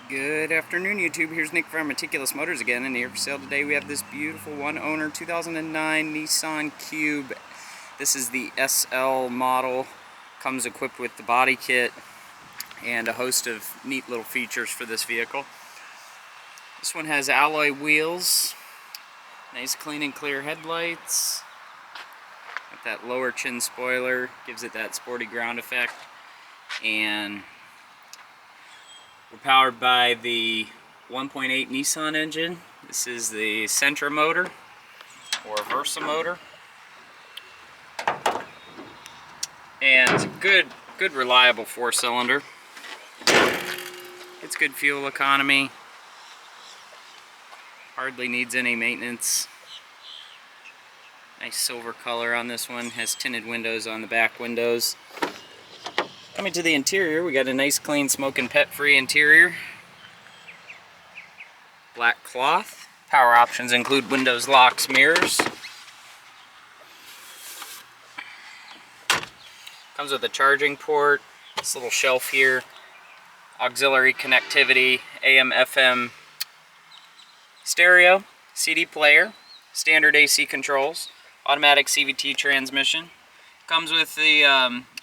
Good afternoon, YouTube. Here's Nick from Meticulous Motors again, and here for sale today we have this beautiful one-owner 2009 Nissan Cube. This is the SL model. Comes equipped with the body kit and a host of neat little features for this vehicle. This one has alloy wheels, nice clean and clear headlights, got that lower chin spoiler, gives it that sporty ground effect, and we're powered by the 1.8 Nissan engine. This is the Sentra motor or Versa motor, and it's a good reliable four-cylinder. It's good fuel economy. Hardly needs any maintenance. Nice silver color on this one. Has tinted windows on the back windows. Coming to the interior, we got a nice clean smoke and pet free interior. Black cloth. Power options include windows, locks, mirrors. Comes with a charging port, this little shelf here, auxiliary connectivity, AM, FM, stereo, CD player, standard AC controls, automatic CVT transmission. Comes with the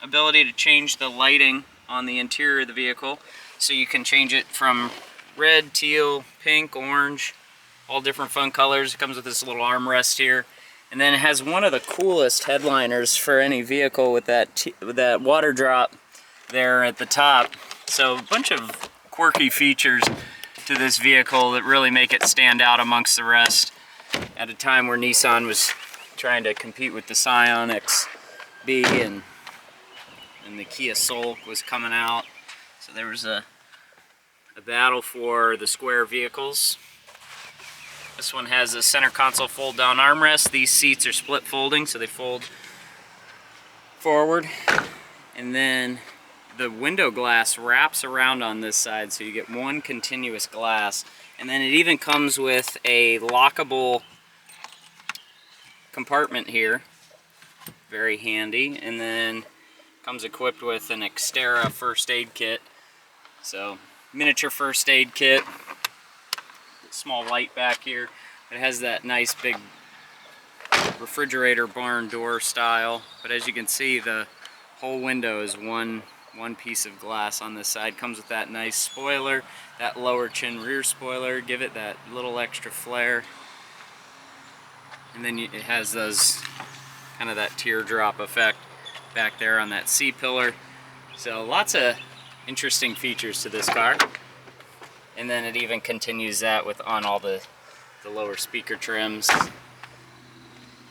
ability to change the lighting on the interior of the vehicle, so you can change it from red, teal, pink, orange, all different fun colors. It comes with this little armrest here, and then it has one of the coolest headliners for any vehicle with that water drop there at the top. So a bunch of quirky features to this vehicle that really make it stand out amongst the rest at a time where Nissan was trying to compete with the Scion XB and the Kia Soul was coming out. So there was a battle for the square vehicles. This one has a center console fold down armrest. These seats are split folding, so they fold forward, and then the window glass wraps around on this side, so you get one continuous glass. And then it even comes with a lockable compartment here, very handy, and then comes equipped with an Xterra first aid kit. So miniature first aid kit, small light back here. It has that nice big refrigerator barn door style, but as you can see, the whole window is one piece of glass on this side. Comes with that nice spoiler, that lower chin rear spoiler, give it that little extra flare. And then it has those kind of that teardrop effect back there on that C-pillar. So lots of interesting features to this car. And then it even continues that with on all the lower speaker trims.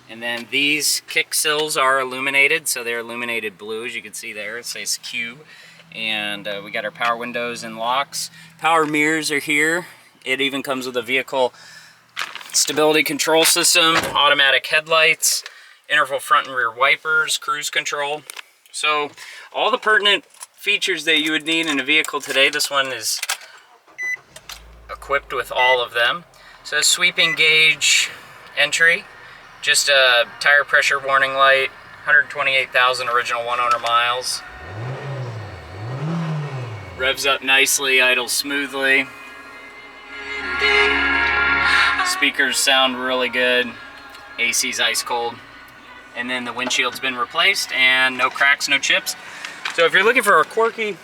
And then these kick sills are illuminated, so they're illuminated blue, as you can see there. It says Cube. And we got our power windows and locks. Power mirrors are here. It even comes with a vehicle stability control system, automatic headlights, interval front and rear wipers, cruise control. So all the pertinent features that you would need in a vehicle today, this one is equipped with all of them. So sweeping gauge entry, just a tire pressure warning light, 128,000 original one-owner miles. Revs up nicely, idles smoothly. Speakers sound really good. AC's ice cold. And then the windshield's been replaced, and no cracks, no chips. So if you're looking for a quirky,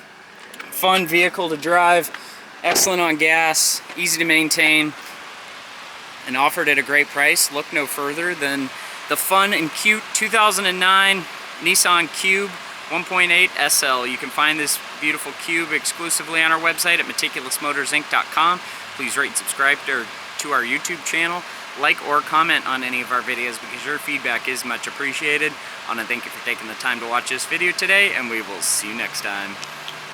fun vehicle to drive, excellent on gas, easy to maintain, and offered at a great price, look no further than the fun and cute 2009 Nissan Cube 1.8 SL. You can find this beautiful Cube exclusively on our website at meticulousmotorsinc.com. Please rate and subscribe to our YouTube channel. Like or comment on any of our videos, because your feedback is much appreciated. I want to thank you for taking the time to watch this video today, and we will see you next time.